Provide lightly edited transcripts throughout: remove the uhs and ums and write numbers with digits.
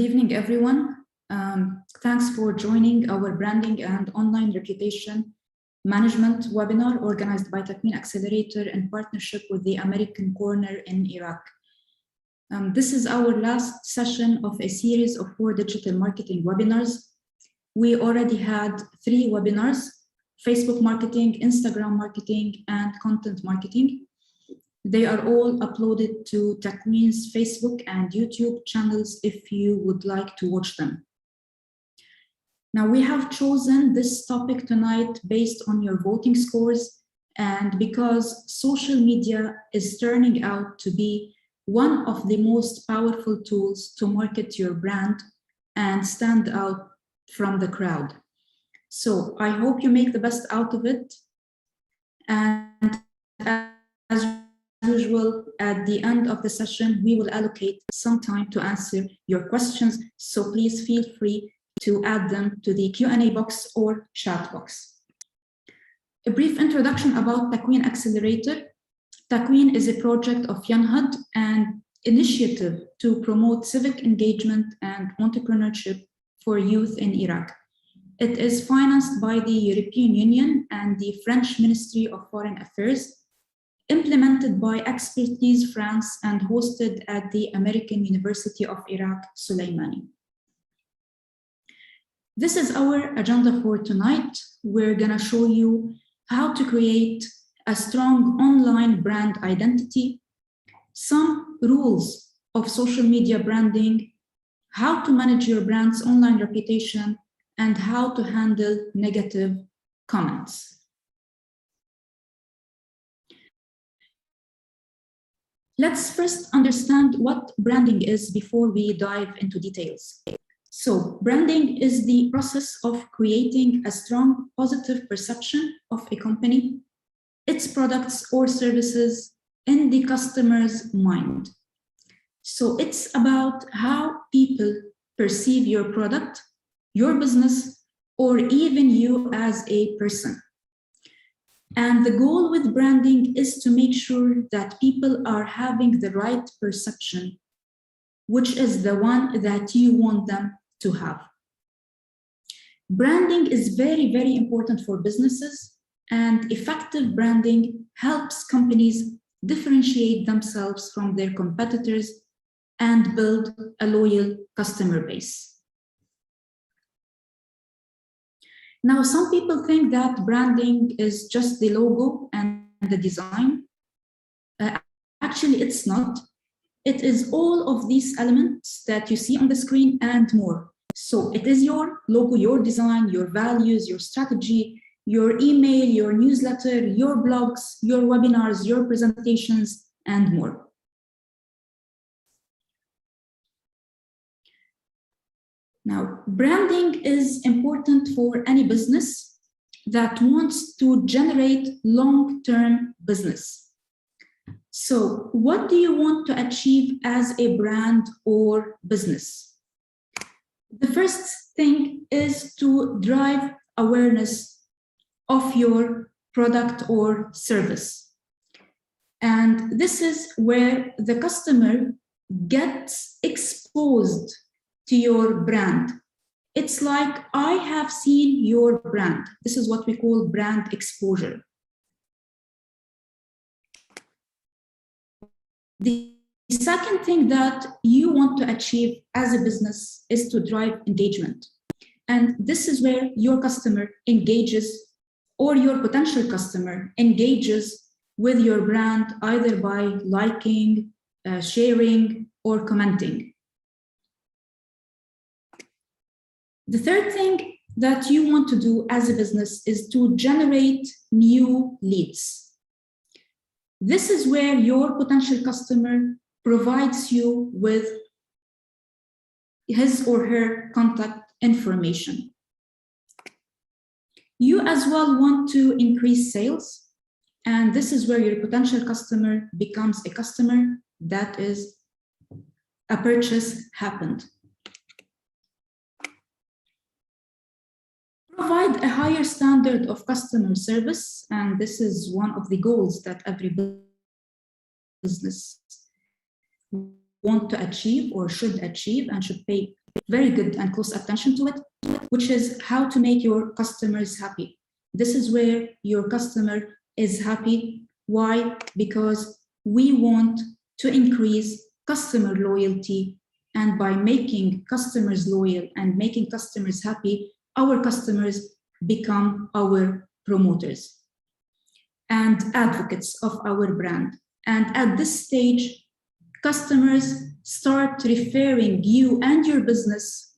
evening, everyone. Thanks for joining our Branding and Online Reputation Management webinar organized by TAKWEEN Accelerator in partnership with the American Corner in Iraq. This is our last session of a series of 4 digital marketing webinars. We already had 3 webinars: Facebook marketing, Instagram marketing, and content marketing. They are all uploaded to TAKWEEN's Facebook and YouTube channels if you would like to watch them. Now, we have chosen this topic tonight based on your voting scores and because social media is turning out to be one of the most powerful tools to market your brand and stand out from the crowd. So I hope you make the best out of it. And as usual, at the end of the session, we will allocate some time to answer your questions. So please feel free to add them to the Q&A box or chat box. A brief introduction about TAKWEEN Accelerator. TAKWEEN is a project of YANHAD, an initiative to promote civic engagement and entrepreneurship for youth in Iraq. It is financed by the European Union and the French Ministry of Foreign Affairs, implemented by Expertise France, and hosted at the American University of Iraq, Soleimani. This is our agenda for tonight. We're gonna show you how to create a strong online brand identity, some rules of social media branding, how to manage your brand's online reputation, and how to handle negative comments. Let's first understand what branding is before we dive into details. So, branding is the process of creating a strong positive perception of a company, its products or services in the customer's mind. So it's about how people perceive your product, your business, or even you as a person. And the goal with branding is to make sure that people are having the right perception, which is the one that you want them to have. Branding is very, very important for businesses, and effective branding helps companies differentiate themselves from their competitors and build a loyal customer base. Now, some people think that branding is just the logo and the design. Actually, it's not. It is all of these elements that you see on the screen and more. So it is your logo, your design, your values, your strategy, your email, your newsletter, your blogs, your webinars, your presentations, and more. Now, branding is important for any business that wants to generate long-term business. So what do you want to achieve as a brand or business? The first thing is to drive awareness of your product or service. And this is where the customer gets exposed to your brand. It's like, I have seen your brand. This is what we call brand exposure. The second thing that you want to achieve as a business is to drive engagement. And this is where your customer engages, or your potential customer engages with your brand, either by liking, sharing, or commenting. The third thing that you want to do as a business is to generate new leads. This is where your potential customer provides you with his or her contact information. You as well want to increase sales, and this is where your potential customer becomes a customer, that is, a purchase happened. Provide a higher standard of customer service, and this is one of the goals that every business want to achieve or should achieve and should pay very good and close attention to it, which is how to make your customers happy. This is where your customer is happy. Why? Because we want to increase customer loyalty, and by making customers loyal and making customers happy, our customers become our promoters and advocates of our brand. And at this stage, customers start referring you and your business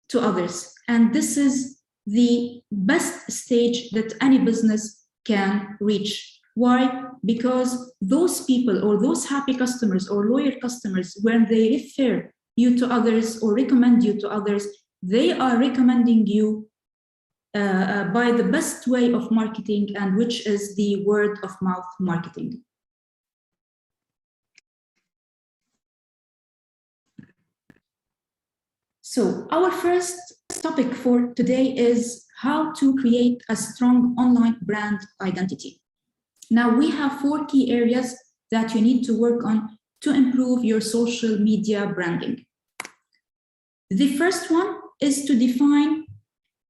to others. And this is the best stage that any business can reach. Why? Because those people or those happy customers or loyal customers, when they refer you to others or recommend you to others, they are recommending you by the best way of marketing, and which is the word of mouth marketing. So our first topic for today is how to create a strong online brand identity. Now we have 4 key areas that you need to work on to improve your social media branding. The first one is to define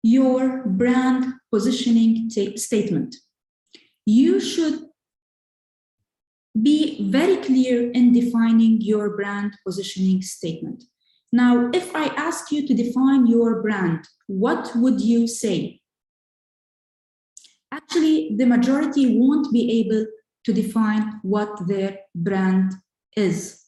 your brand positioning statement. You should be very clear in defining your brand positioning statement. Now, if I ask you to define your brand, what would you say? Actually, the majority won't be able to define what their brand is.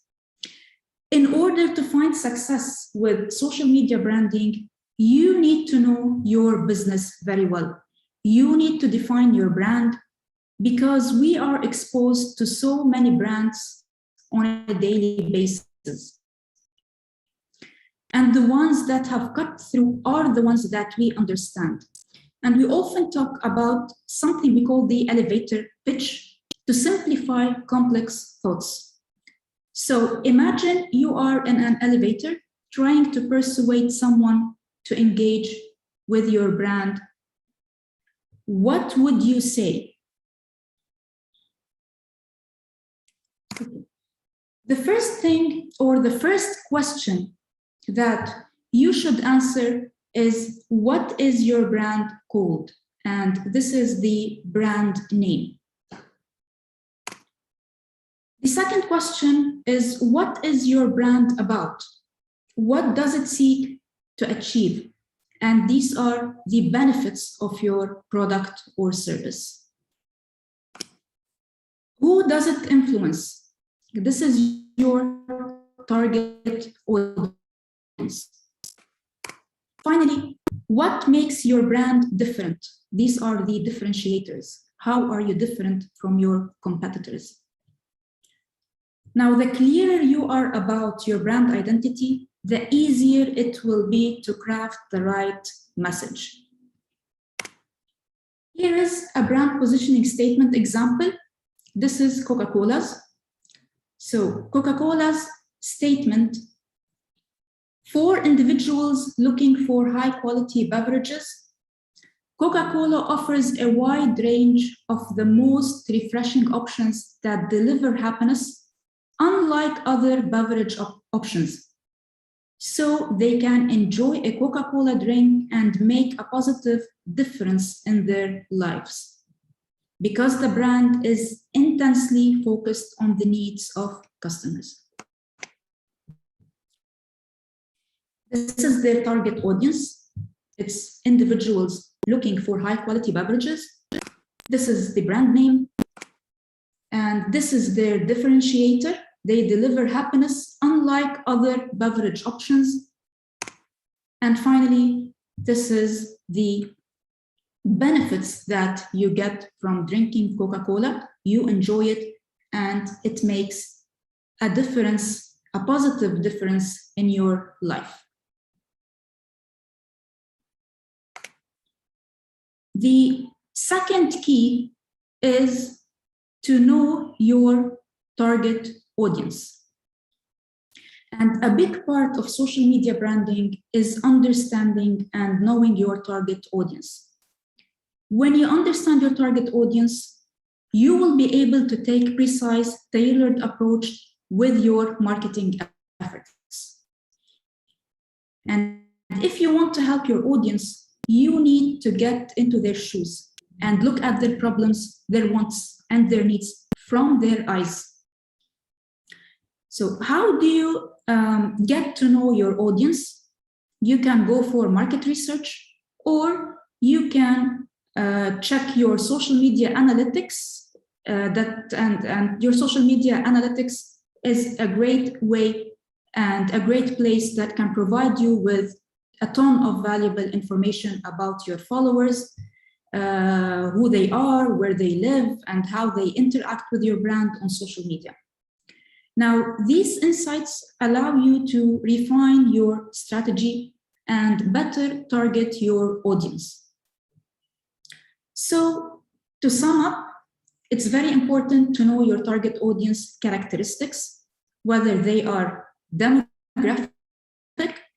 In order to find success with social media branding, you need to know your business very well. You need to define your brand, because we are exposed to so many brands on a daily basis. And the ones that have cut through are the ones that we understand. And we often talk about something we call the elevator pitch to simplify complex thoughts. So imagine you are in an elevator trying to persuade someone to engage with your brand. What would you say? The first thing, or the first question that you should answer is, what is your brand called? And this is the brand name. The second question is, what is your brand about? What does it seek to achieve? And these are the benefits of your product or service. Who does it influence? This is your target audience. Finally, what makes your brand different? These are the differentiators. How are you different from your competitors? Now, the clearer you are about your brand identity, the easier it will be to craft the right message. Here is a brand positioning statement example. This is Coca-Cola's. So Coca-Cola's statement: for individuals looking for high-quality beverages, Coca-Cola offers a wide range of the most refreshing options that deliver happiness, unlike other beverage options. So they can enjoy a Coca-Cola drink and make a positive difference in their lives, because the brand is intensely focused on the needs of customers. This is their target audience. It's individuals looking for high-quality beverages. This is the brand name. And this is their differentiator. They deliver happiness unlike other beverage options. And finally, this is the benefits that you get from drinking Coca-Cola. You enjoy it, and it makes a difference, a positive difference in your life. The second key is to know your target audience. And a big part of social media branding is understanding and knowing your target audience. When you understand your target audience, you will be able to take precise, tailored approach with your marketing efforts. And if you want to help your audience, you need to get into their shoes and look at their problems, their wants, and their needs from their eyes. So how do you get to know your audience? You can go for market research, or you can check your social media analytics. And your social media analytics is a great way and a great place that can provide you with a ton of valuable information about your followers, who they are, where they live, and how they interact with your brand on social media. Now, these insights allow you to refine your strategy and better target your audience. So, to sum up, it's very important to know your target audience characteristics, whether they are demographic,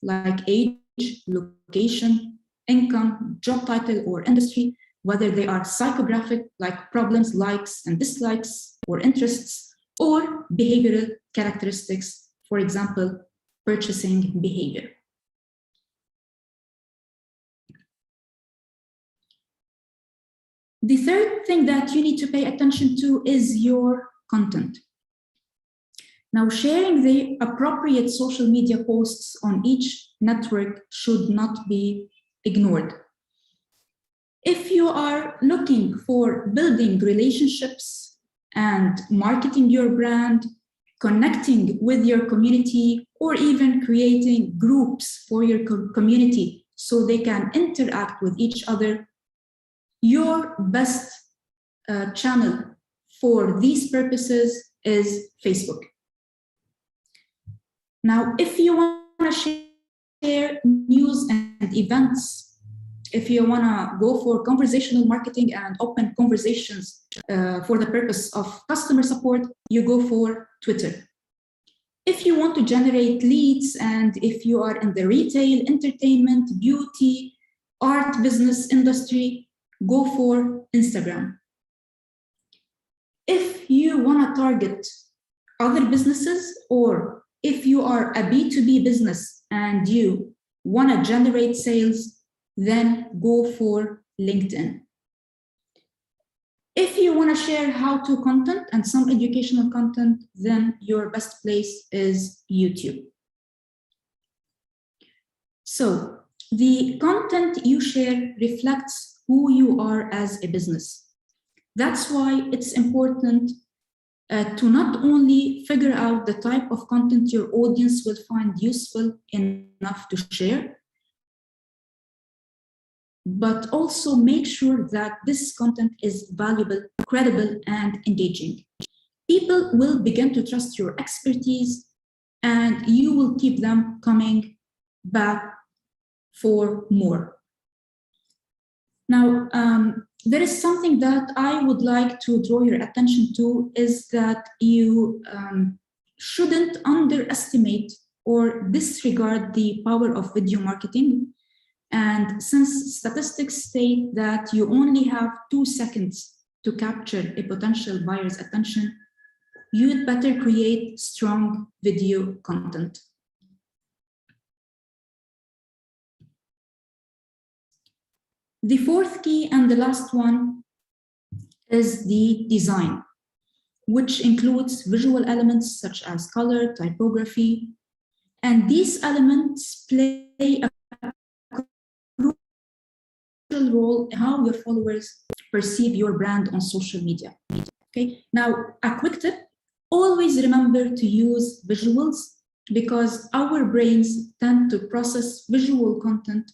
like age, location, income, job title, or industry, whether they are psychographic, like problems, likes, and dislikes, or interests, or behavioral characteristics, for example, purchasing behavior. The third thing that you need to pay attention to is your content. Now, sharing the appropriate social media posts on each network should not be ignored. If you are looking for building relationships and marketing your brand, connecting with your community, or even creating groups for your community so they can interact with each other, your best channel for these purposes is Facebook. Now, if you want to share news and events, if you want to go for conversational marketing and open conversations for the purpose of customer support, you go for Twitter. If you want to generate leads, and if you are in the retail, entertainment, beauty, art business industry, go for Instagram. If you want to target other businesses, or if you are a B2B business and you want to generate sales, then go for LinkedIn. If you want to share how-to content and some educational content, then your best place is YouTube. So the content you share reflects who you are as a business. That's why it's important to not only figure out the type of content your audience will find useful enough to share, but also make sure that this content is valuable, credible, and engaging. People will begin to trust your expertise, and you will keep them coming back for more. Now, there is something that I would like to draw your attention to, is that you shouldn't underestimate or disregard the power of video marketing. And since statistics state that you only have 2 seconds to capture a potential buyer's attention, you'd better create strong video content. The fourth key and the last one is the design, which includes visual elements such as color, typography, and these elements play a crucial role in how your followers perceive your brand on social media. Okay, now a quick tip: always remember to use visuals, because our brains tend to process visual content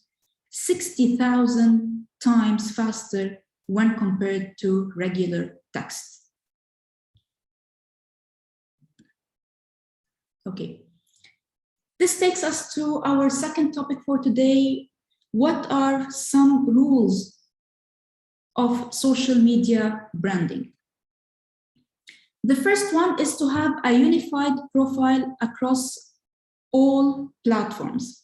60,000 times faster when compared to regular text. Okay, this takes us to our second topic for today. What are some rules of social media branding? The first one is to have a unified profile across all platforms.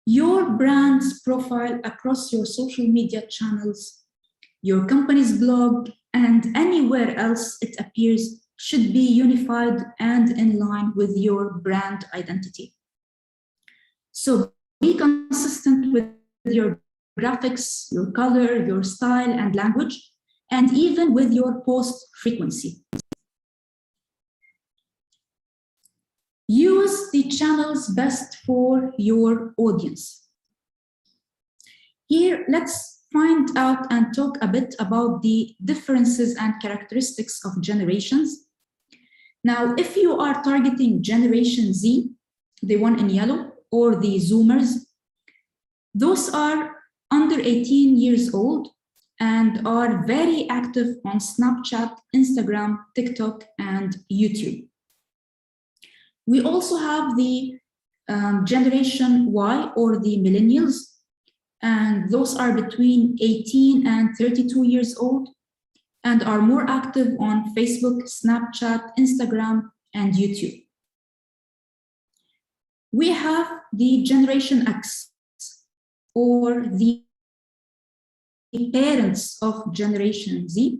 Your brand's profile across your social media channels, your company's blog, and anywhere else it appears should be unified and in line with your brand identity. So be consistent with your graphics, your color, your style and language, and even with your post frequency. Use the channels best for your audience. Here, let's find out and talk a bit about the differences and characteristics of generations. Now, if you are targeting Generation Z, the one in yellow, or the Zoomers, those are under 18 years old and are very active on Snapchat, Instagram, TikTok, and YouTube. We also have the Generation Y, or the millennials, and those are between 18 and 32 years old and are more active on Facebook, Snapchat, Instagram, and YouTube. We have the Generation X, or the parents of Generation Z,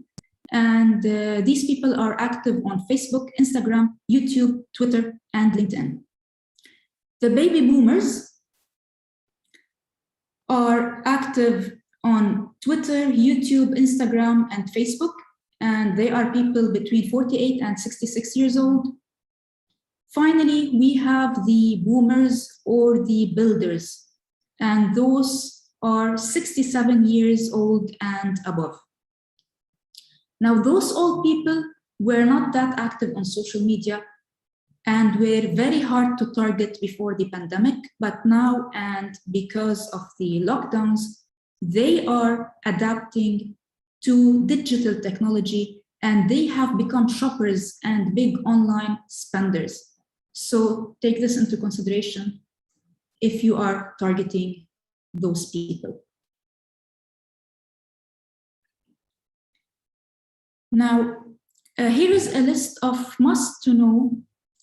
and these people are active on Facebook, Instagram, YouTube, Twitter, and LinkedIn. The baby boomers are active on Twitter, YouTube, Instagram, and Facebook, and they are people between 48 and 66 years old. Finally, we have the boomers, or the builders, and those are 67 years old and above. Now, those old people were not that active on social media and were very hard to target before the pandemic, but now, and because of the lockdowns, they are adapting to digital technology and they have become shoppers and big online spenders. So take this into consideration if you are targeting those people. Now, here is a list of must-to-know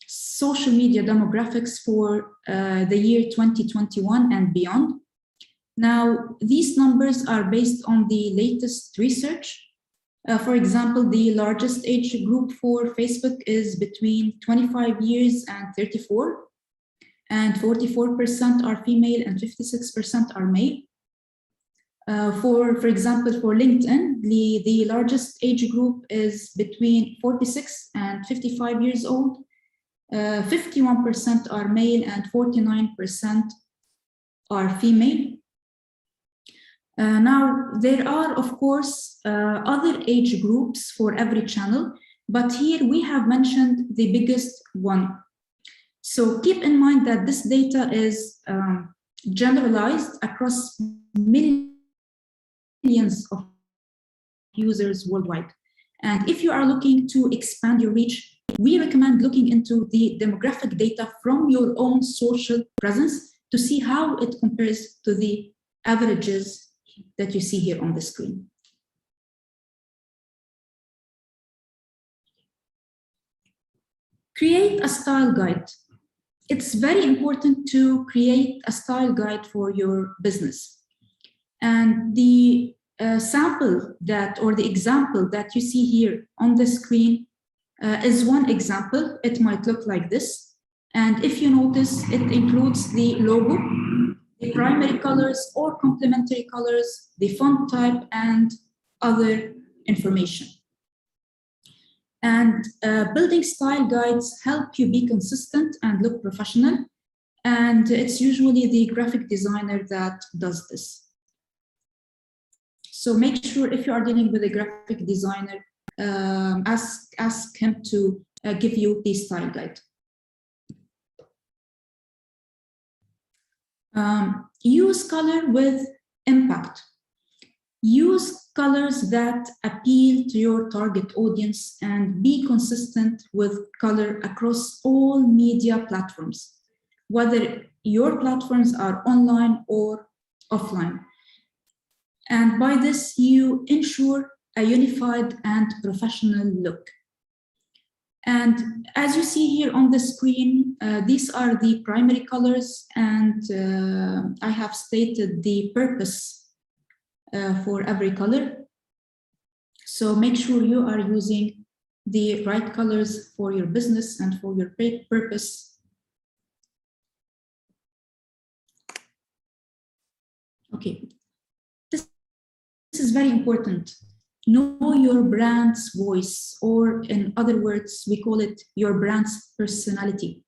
social media demographics for the year 2021 and beyond. Now, these numbers are based on the latest research. For example, the largest age group for Facebook is between 25 years and 34, and 44% are female and 56% are male. For example, for LinkedIn, the largest age group is between 46 and 55 years old. 51% are male and 49% are female. Now, there are, of course, other age groups for every channel, but here we have mentioned the biggest one. So keep in mind that this data is generalized across millions of users worldwide. And if you are looking to expand your reach, we recommend looking into the demographic data from your own social presence to see how it compares to the averages that you see here on the screen. Create a style guide. It's very important to create a style guide for your business. And the sample that, or the example that you see here on the screen is one example. It might look like this. And if you notice, it includes the logo, the primary colors or complementary colors, the font type, and other information. And building style guides help you be consistent and look professional. And it's usually the graphic designer that does this. So make sure if you are dealing with a graphic designer, ask him to give you the style guide. Use color with impact. Use colors that appeal to your target audience and be consistent with color across all media platforms, whether your platforms are online or offline. And by this, you ensure a unified and professional look. And as you see here on the screen, these are the primary colors, and I have stated the purpose for every color. So make sure you are using the right colors for your business and for your purpose. Okay, this is very important. Know your brand's voice, or in other words, we call it your brand's personality.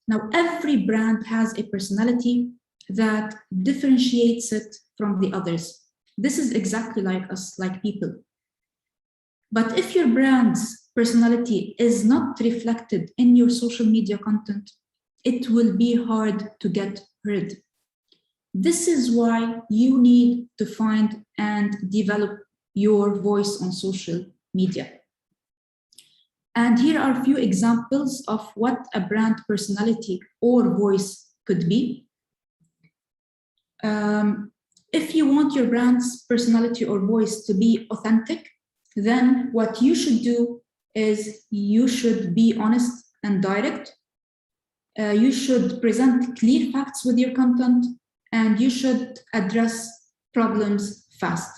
Now, every brand has a personality that differentiates it from the others. This is exactly like us, like people. But if your brand's personality is not reflected in your social media content, it will be hard to get heard. This is why you need to find and develop your voice on social media. And here are a few examples of what a brand personality or voice could be. If you want your brand's personality or voice to be authentic, then what you should do is you should be honest and direct. You should present clear facts with your content, and you should address problems fast.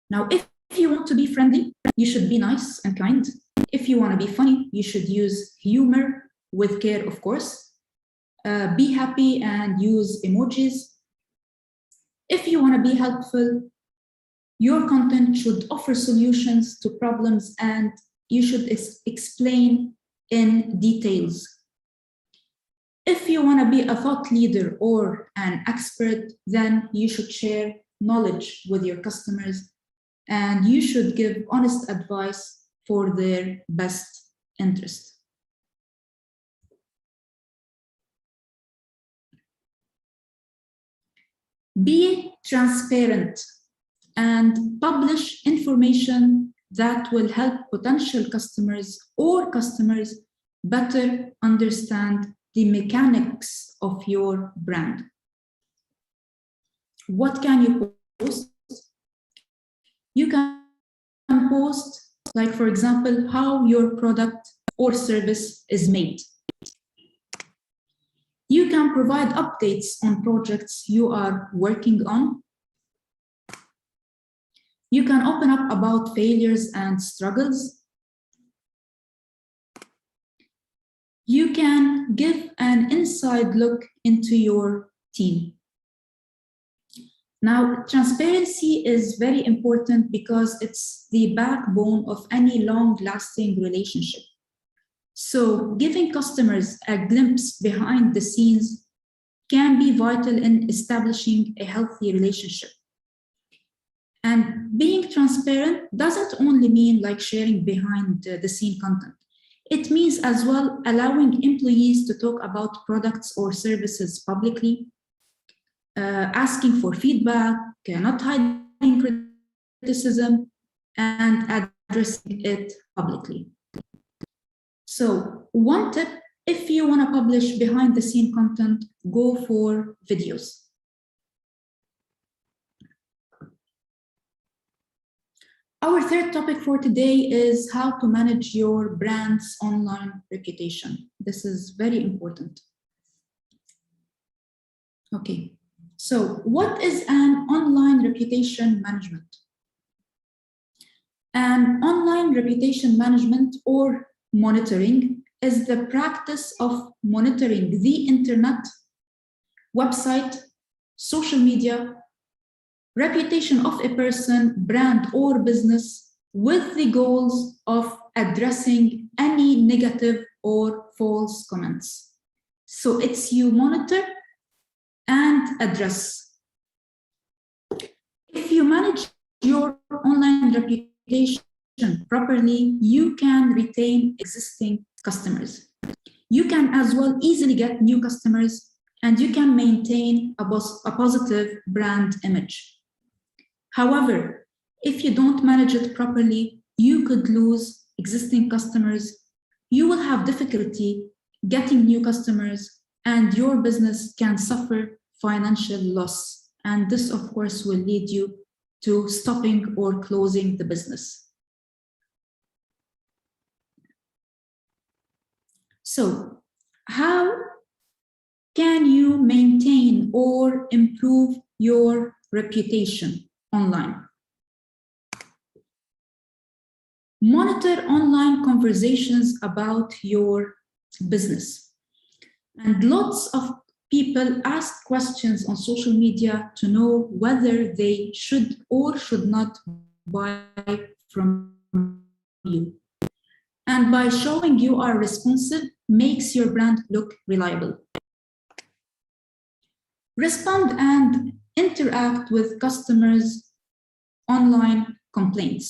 Now, if you want to be friendly, you should be nice and kind. If you want to be funny, you should use humor with care, of course. Be happy and use emojis. If you want to be helpful, your content should offer solutions to problems, and you should explain in details. If you want to be a thought leader or an expert, then you should share knowledge with your customers, and you should give honest advice for their best interest. Be transparent and publish information that will help potential customers or customers better understand the mechanics of your brand. What can you post? You can post, like, for example, how your product or service is made. You can provide updates on projects you are working on. You can open up about failures and struggles. You can give an inside look into your team. Now, transparency is very important because it's the backbone of any long-lasting relationship. So giving customers a glimpse behind the scenes can be vital in establishing a healthy relationship. And being transparent doesn't only mean like sharing behind the scene content. It means as well allowing employees to talk about products or services publicly, asking for feedback, not hiding criticism, and addressing it publicly. So one tip, if you want to publish behind the scene content, go for videos. Our third topic for today is how to manage your brand's online reputation. This is very important. Okay, so what is an online reputation management? An online reputation management or monitoring is the practice of monitoring the internet, website, social media, reputation of a person, brand, or business with the goals of addressing any negative or false comments. So it's you monitor and address. If you manage your online reputation properly, you can retain existing customers. You can as well easily get new customers, and you can maintain a positive brand image. However, if you don't manage it properly, you could lose existing customers. You will have difficulty getting new customers, and your business can suffer financial loss. And this, of course, will lead you to stopping or closing the business. So, how can you maintain or improve your reputation online? Monitor online conversations about your business. And lots of people ask questions on social media to know whether they should or should not buy from you. And by showing you are responsive makes your brand look reliable. Respond and interact with customers' online complaints.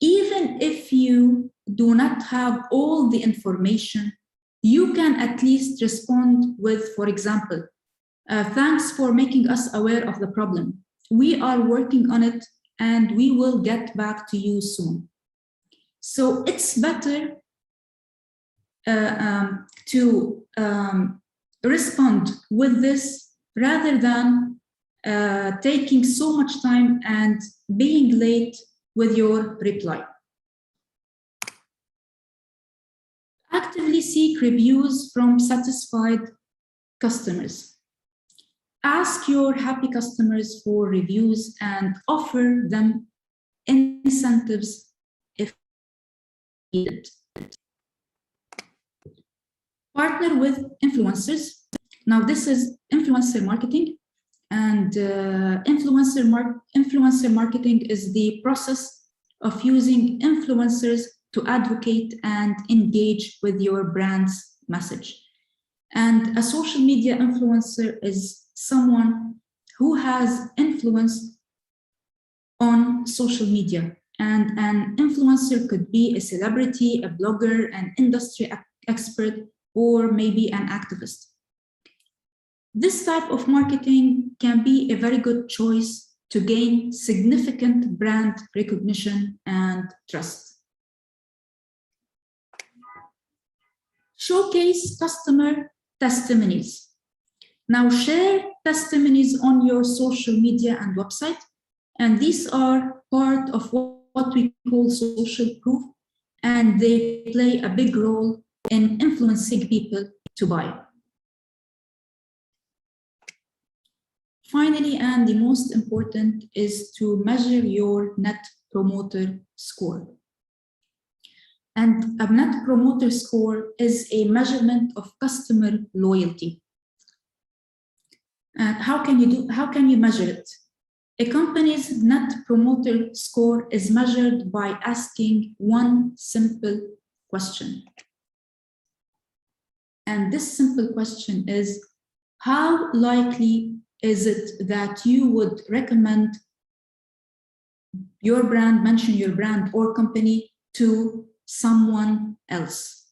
Even if you do not have all the information, you can at least respond with, for example, thanks for making us aware of the problem. We are working on it and we will get back to you soon. So it's better to respond with this rather than taking so much time and being late with your reply. Actively seek reviews from satisfied customers. Ask your happy customers for reviews and offer them incentives if needed. Partner with influencers. Now this is influencer marketing, and influencer marketing is the process of using influencers to advocate and engage with your brand's message. And a social media influencer is someone who has influence on social media. And an influencer could be a celebrity, a blogger, an industry expert, or maybe an activist. This type of marketing can be a very good choice to gain significant brand recognition and trust. Showcase customer testimonies. Now share testimonies on your social media and website, and these are part of what we call social proof, and they play a big role in influencing people to buy. Finally, and the most important, is to measure your Net Promoter Score. And a Net Promoter Score is a measurement of customer loyalty. And how can you measure it? A company's Net Promoter Score is measured by asking one simple question. And this simple question is, how likely is it that you would recommend your brand, mention your brand or company to someone else?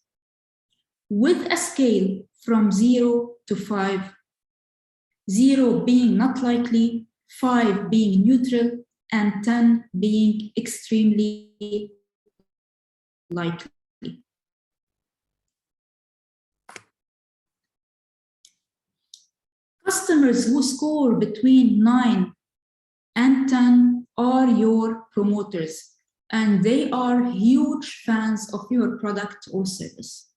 With a scale from 0 to 5, 0 being not likely, 5 being neutral, and 10 being extremely likely. Customers who score between 9 and 10 are your promoters, and they are huge fans of your product or service.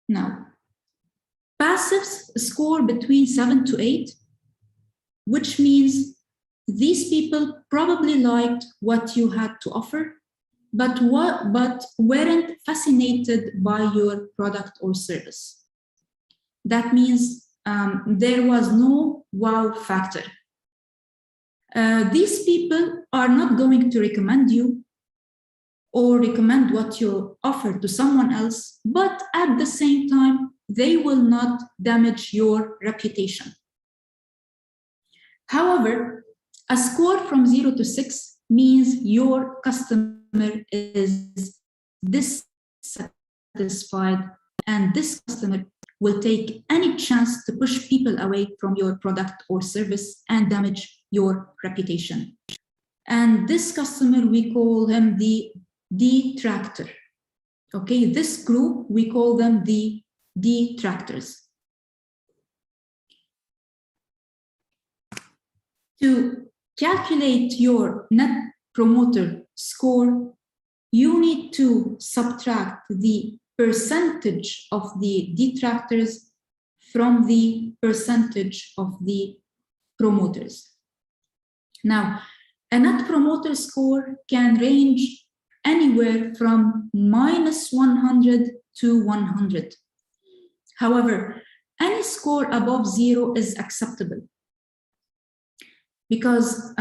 Now, passives score between 7 to 8, which means these people probably liked what you had to offer, but weren't fascinated by your product or service. That means there was no wow factor. These people are not going to recommend you or recommend what you offer to someone else, but at the same time, they will not damage your reputation. However, a score from 0 to 6 means your customer is dissatisfied, and this customer will take any chance to push people away from your product or service and damage your reputation. And this customer, we call him the detractor. Okay, this group, we call them the detractors. To calculate your Net Promoter Score, you need to subtract the percentage of the detractors from the percentage of the promoters. Now, a Net Promoter Score can range anywhere from -100 to 100. However, any score above 0 is acceptable. Because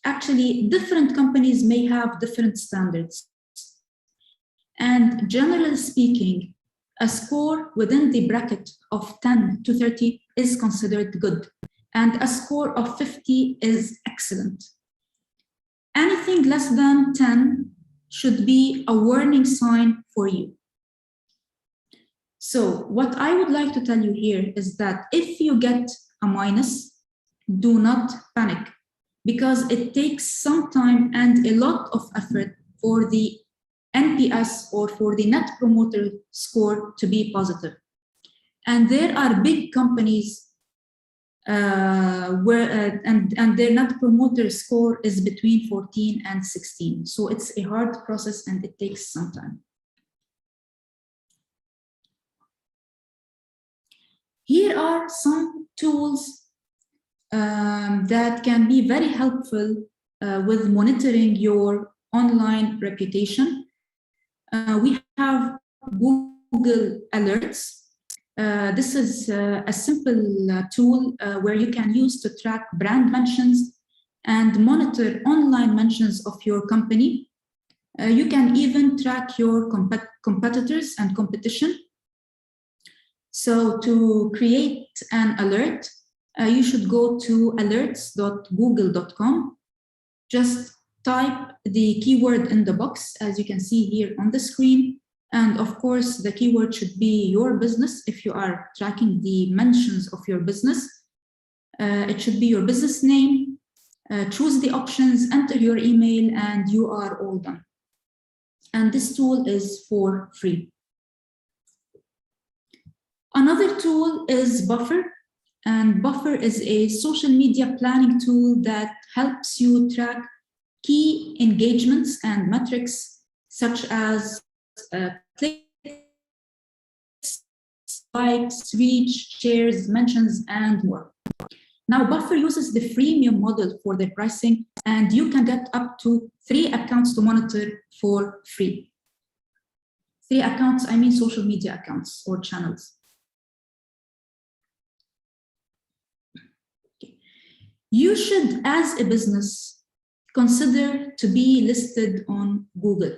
actually different companies may have different standards. And generally speaking, a score within the bracket of 10 to 30 is considered good, and a score of 50 is excellent. Anything less than 10 should be a warning sign for you. So what I would like to tell you here is that if you get a minus, do not panic, because it takes some time and a lot of effort for the NPS or for the Net Promoter Score to be positive. And there are big companies and their Net Promoter Score is between 14 and 16. So it's a hard process and it takes some time. Here are some tools that can be very helpful with monitoring your online reputation. We have Google Alerts. This is a simple tool where you can use to track brand mentions and monitor online mentions of your company. You can even track your competitors and competition. So to create an alert, you should go to alerts.google.com. Just type the keyword in the box, as you can see here on the screen. And of course, the keyword should be your business if you are tracking the mentions of your business. It should be your business name. Choose the options, enter your email, and you are all done. And this tool is for free. Another tool is Buffer. And Buffer is a social media planning tool that helps you track key engagements and metrics such as clicks, likes, reach, shares, mentions, and more. Now, Buffer uses the freemium model for their pricing, and you can get up to 3 accounts to monitor for free. 3 accounts, I mean social media accounts or channels. You should, as a business, consider to be listed on Google.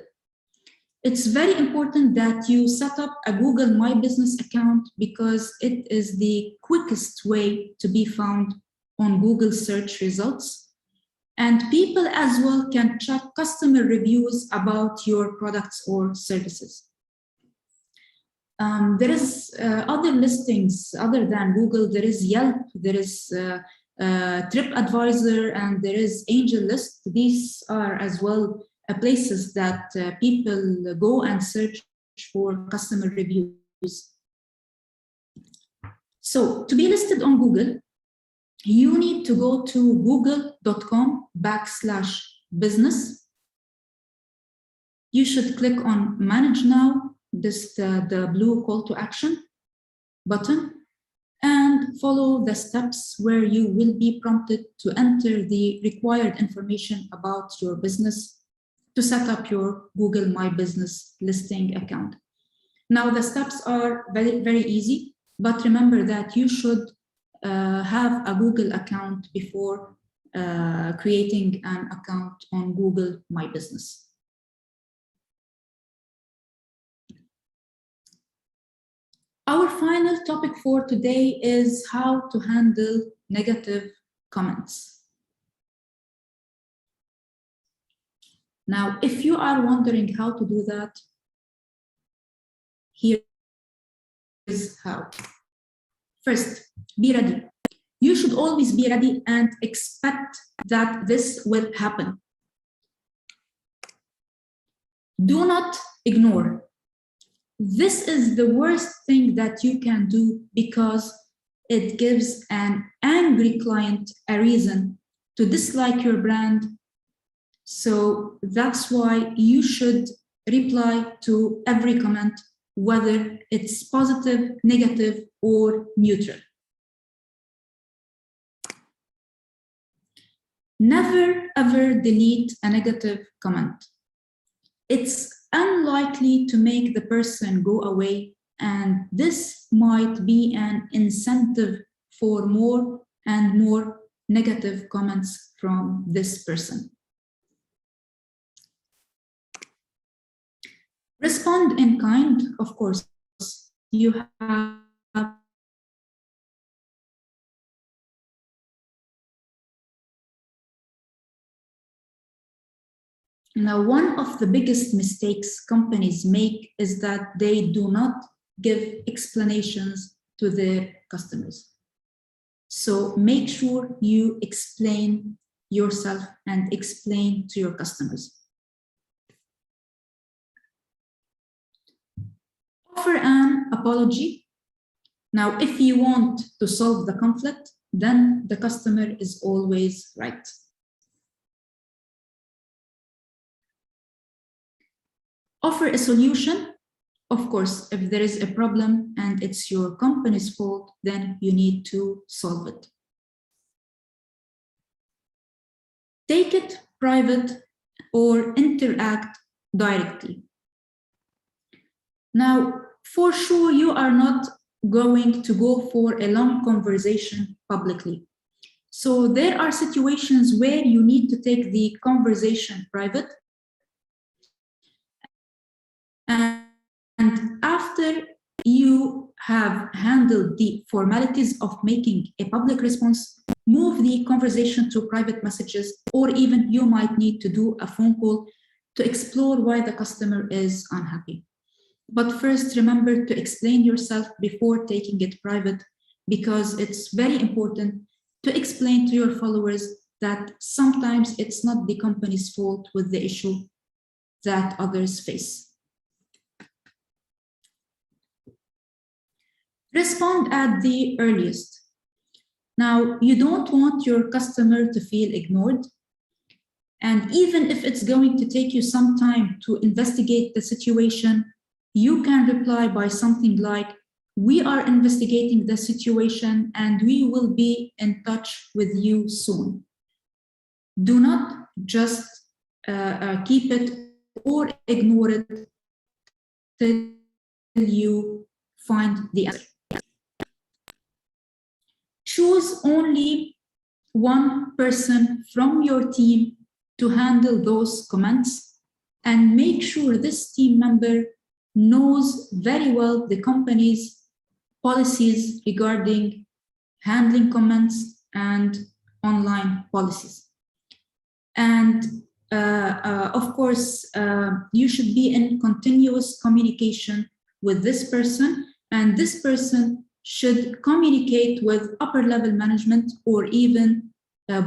It's very important that you set up a Google My Business account because it is the quickest way to be found on Google search results. And people as well can check customer reviews about your products or services. There is other listings other than Google. There is Yelp, there is TripAdvisor, and there is AngelList. These are as well places that people go and search for customer reviews. So to be listed on Google, you need to go to google.com/business. You should click on Manage Now, this the blue call to action button, and follow the steps where you will be prompted to enter the required information about your business to set up your Google My Business listing account. Now, the steps are very, very easy, but remember that you should have a Google account before creating an account on Google My Business. Our final topic for today is how to handle negative comments. Now, if you are wondering how to do that, here is how. First, be ready. You should always be ready and expect that this will happen. Do not ignore. This is the worst thing that you can do because it gives an angry client a reason to dislike your brand. So that's why you should reply to every comment, whether it's positive, negative, or neutral. Never ever delete a negative comment. It's unlikely to make the person go away, and this might be an incentive for more and more negative comments from this person. Respond in kind, of course. You have now, one of the biggest mistakes companies make is that they do not give explanations to their customers. So make sure you explain yourself and explain to your customers. Offer an apology. Now, if you want to solve the conflict, then the customer is always right. Offer a solution. Of course, if there is a problem and it's your company's fault, then you need to solve it. Take it private or interact directly. Now, for sure, you are not going to go for a long conversation publicly. So there are situations where you need to take the conversation private. And after you have handled the formalities of making a public response, move the conversation to private messages, or even you might need to do a phone call to explore why the customer is unhappy. But first, remember to explain yourself before taking it private, because it's very important to explain to your followers that sometimes it's not the company's fault with the issue that others face. Respond at the earliest. Now, you don't want your customer to feel ignored. And even if it's going to take you some time to investigate the situation, you can reply by something like, "We are investigating the situation and we will be in touch with you soon." Do not just keep it or ignore it till you find the answer. Choose only one person from your team to handle those comments, and make sure this team member knows very well the company's policies regarding handling comments and online policies. And of course, you should be in continuous communication with this person, and this person should communicate with upper level management or even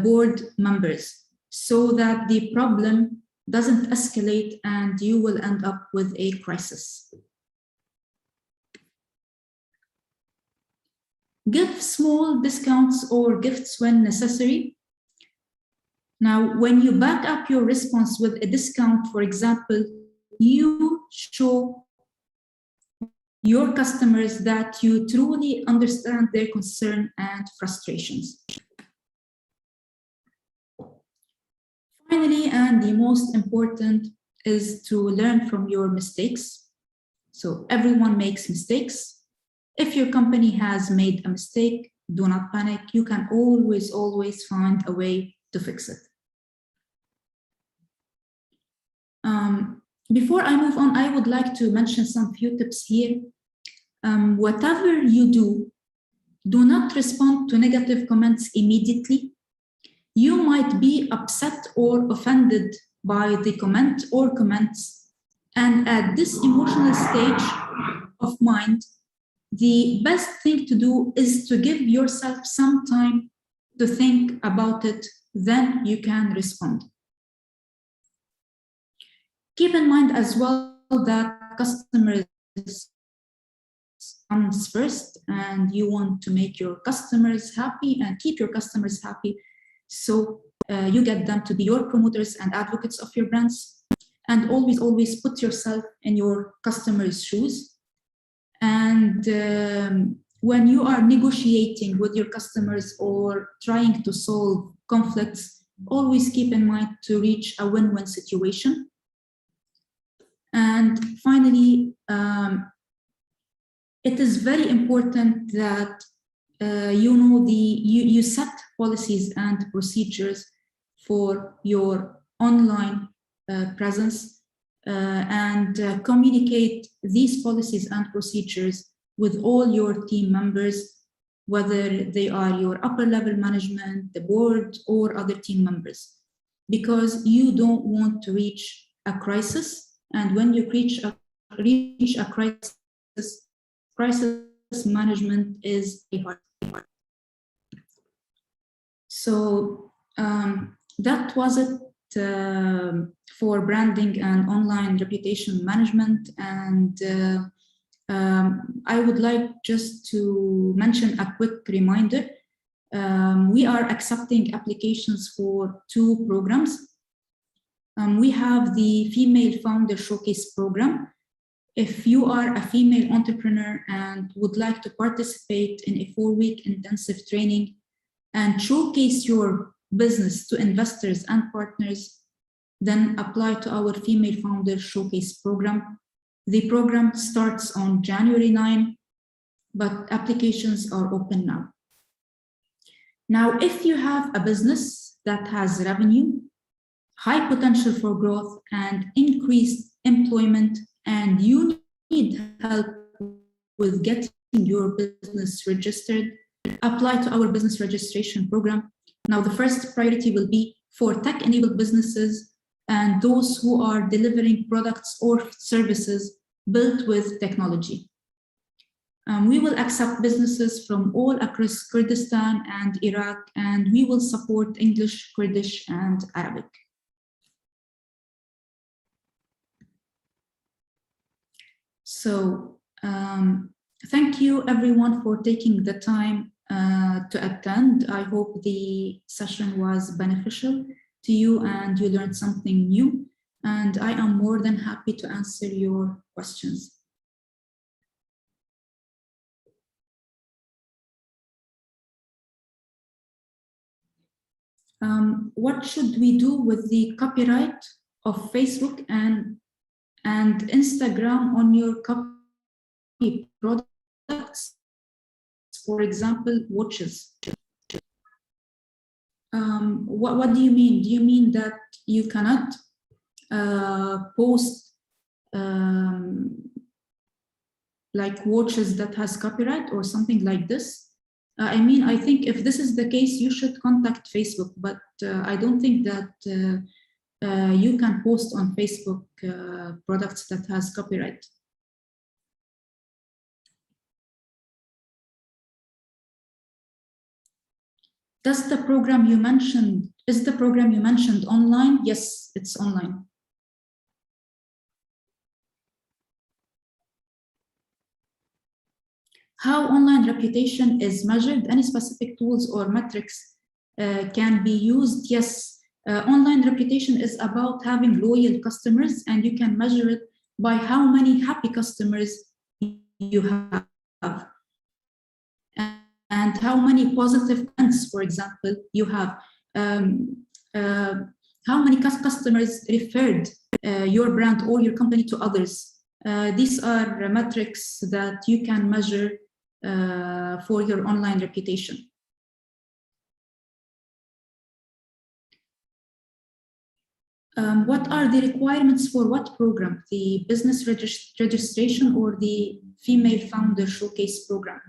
board members, so that the problem doesn't escalate and you will end up with a crisis. Give small discounts or gifts when necessary. Now, when you back up your response with a discount, for example, you show your customers that you truly understand their concern and frustrations. Finally, and the most important, is to learn from your mistakes. So everyone makes mistakes. If your company has made a mistake, do not panic. You can always find a way to fix it. Before I move on, I would like to mention some few tips here. Whatever you do, do not respond to negative comments immediately. You might be upset or offended by the comment or comments. And at this emotional stage of mind, the best thing to do is to give yourself some time to think about it, then you can respond. Keep in mind as well that customers comes first, and you want to make your customers happy and keep your customers happy. So you get them to be your promoters and advocates of your brands. And always put yourself in your customers' shoes. And when you are negotiating with your customers or trying to solve conflicts, always keep in mind to reach a win-win situation. And finally, it is very important that you set policies and procedures for your online presence and communicate these policies and procedures with all your team members, whether they are your upper level management, the board, or other team members, because you don't want to reach a crisis. And when you reach a crisis management is hard. So that was it for branding and online reputation management. And I would like just to mention a quick reminder. We are accepting applications for 2 programs. We have the Female Founder Showcase program. If you are a female entrepreneur and would like to participate in a 4-week intensive training and showcase your business to investors and partners, then apply to our Female Founder Showcase program. The program starts on January 9, but applications are open now. Now, if you have a business that has revenue, high potential for growth, and increased employment, and you need help with getting your business registered, apply to our business registration program. Now, the first priority will be for tech-enabled businesses and those who are delivering products or services built with technology. We will accept businesses from all across Kurdistan and Iraq, and we will support English, Kurdish, and Arabic. So thank you everyone for taking the time to attend. I hope the session was beneficial to you and you learned something new. And I am more than happy to answer your questions. What should we do with the copyright of Facebook and Instagram on your copy products, for example, watches? What do you mean? Do you mean that you cannot post like watches that has copyright or something like this? I mean, I think if this is the case, you should contact Facebook, but I don't think that you can post on Facebook products that has copyright. Is the program you mentioned online? Yes, it's online. How online reputation is measured? Any specific tools or metrics can be used? Yes, online reputation is about having loyal customers, and you can measure it by how many happy customers you have and how many positive comments, for example, you have. How many customers referred your brand or your company to others. These are metrics that you can measure for your online reputation. What are the requirements for what program? The business registration or the Female Founder Showcase program?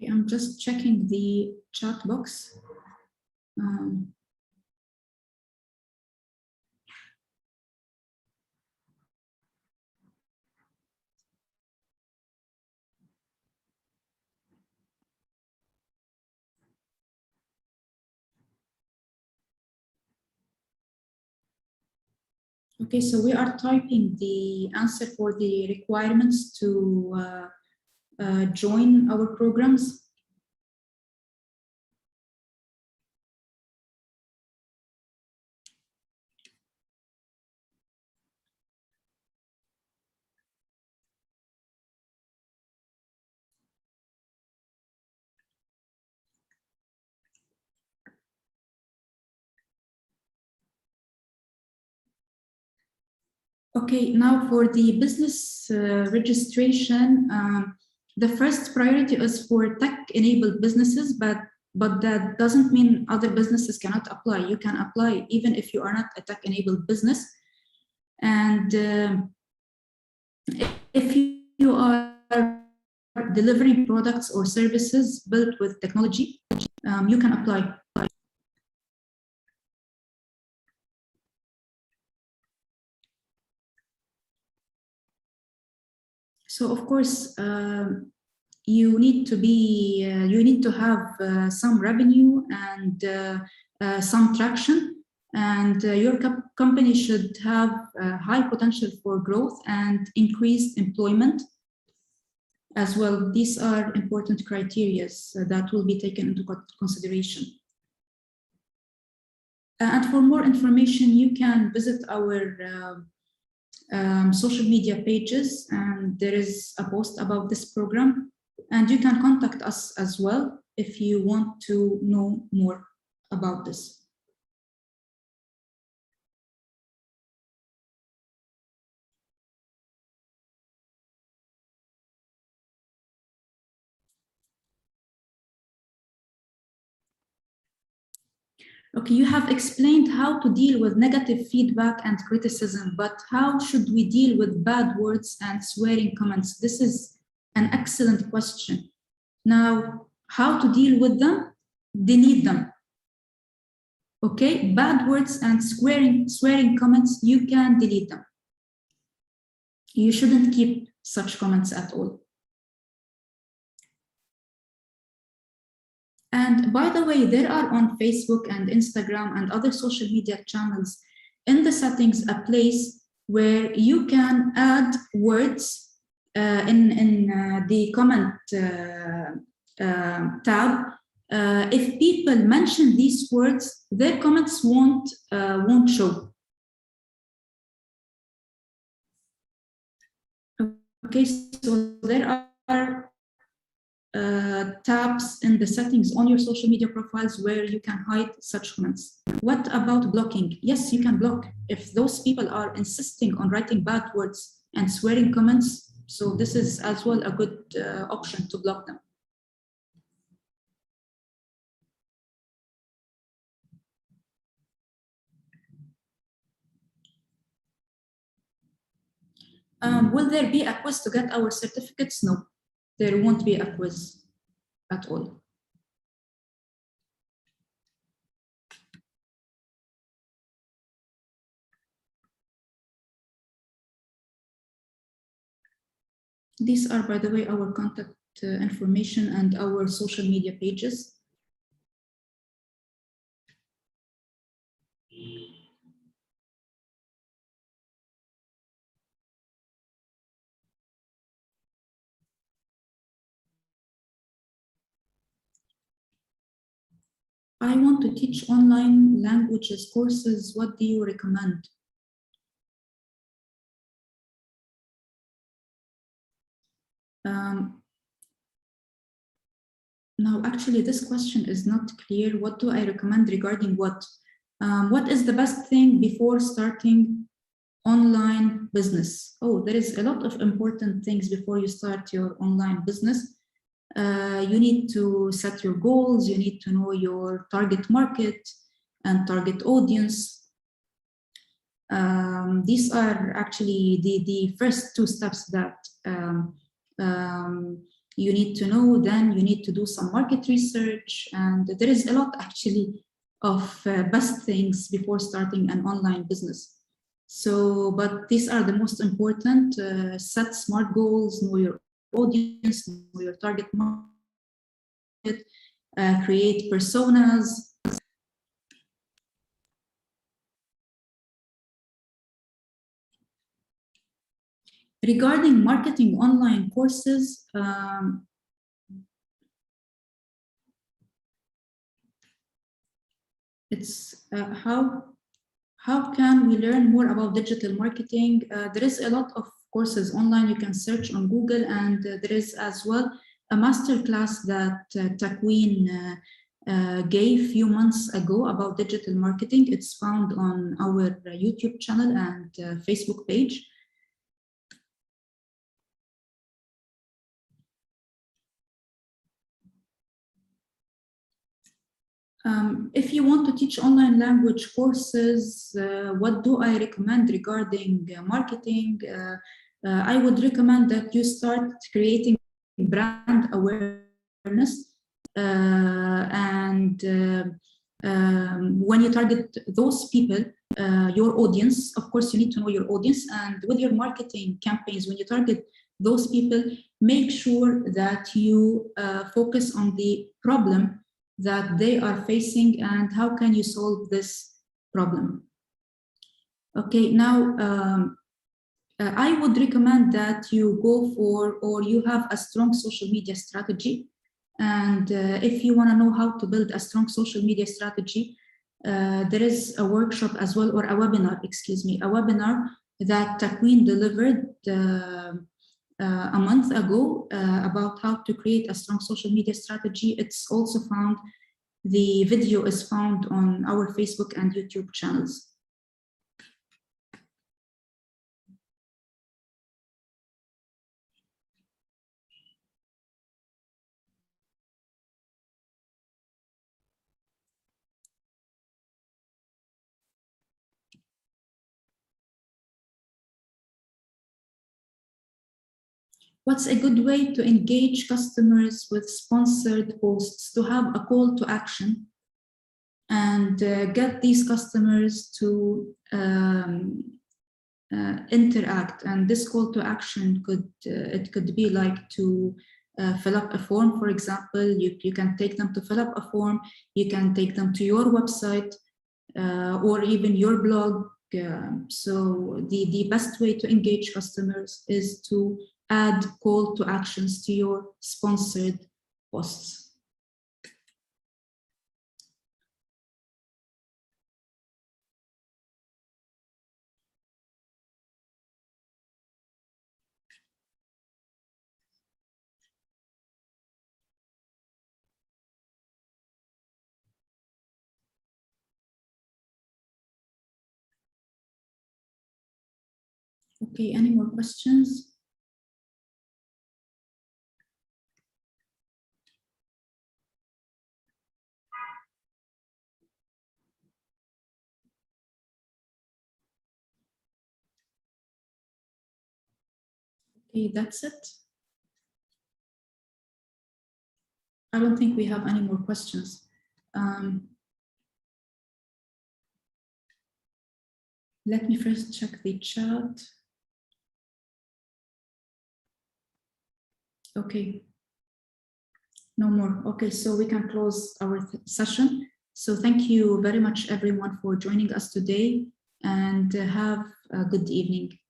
I'm just checking the chat box. Okay, so we are typing the answer for the requirements to join our programs. Okay, now for the business registration, the first priority is for tech-enabled businesses, but that doesn't mean other businesses cannot apply. You can apply even if you are not a tech-enabled business. And if you are delivering products or services built with technology, you can apply. So of course, you need to have some revenue and some traction, and your company should have high potential for growth and increased employment as well. These are important criteria that will be taken into consideration. And for more information, you can visit our social media pages, and there is a post about this program, and you can contact us as well if you want to know more about this. Okay, you have explained how to deal with negative feedback and criticism, but how should we deal with bad words and swearing comments? This is an excellent question. Now, how to deal with them? Delete them. Okay, bad words and swearing comments, you can delete them. You shouldn't keep such comments at all. And by the way, there are on Facebook and Instagram and other social media channels in the settings a place where you can add words in the comment tab. If people mention these words, their comments won't show. Okay, so there are tabs in the settings on your social media profiles where you can hide such comments. What about blocking? Yes, you can block if those people are insisting on writing bad words and swearing comments. So this is as well a good option to block them. Will there be a quiz to get our certificates? No, there won't be a quiz at all. These are, by the way, our contact information and our social media pages. I want to teach online languages courses. What do you recommend? Now, actually, this question is not clear. What do I recommend regarding what? What is the best thing before starting online business? Oh, there is a lot of important things before you start your online business. You need to set your goals. You need to know your target market and target audience. These are actually the first two steps that you need to know. Then you need to do some market research, and there is a lot actually of best things before starting an online business. So, but these are the most important. Set smart goals, know your audience, know your target market, create personas. Regarding marketing online courses, it's how can we learn more about digital marketing? There is a lot of courses online. You can search on Google, and there is as well a masterclass that TAKWEEN gave a few months ago about digital marketing. It's found on our YouTube channel and Facebook page. If you want to teach online language courses, what do I recommend regarding marketing? I would recommend that you start creating brand awareness. When you target those people, your audience, of course, you need to know your audience. And with your marketing campaigns, when you target those people, make sure that you focus on the problem that they are facing and how can you solve this problem. Okay, now I would recommend that you go for, or you have a strong social media strategy. And if you want to know how to build a strong social media strategy, there is a workshop as well, or a webinar, excuse me, a webinar that TAKWEEN delivered a month ago about how to create a strong social media strategy. It's also found, the video is found on our Facebook and YouTube channels. What's a good way to engage customers with sponsored posts? To have a call to action and get these customers to interact. And this call to action could be like to fill up a form, for example. You can take them to fill up a form. You can take them to your website or even your blog. So the best way to engage customers is to add call to actions to your sponsored posts. Okay, any more questions? Okay, that's it. I don't think we have any more questions. Let me first check the chat. Okay, no more. Okay, so we can close our session. So thank you very much, everyone, for joining us today, and have a good evening.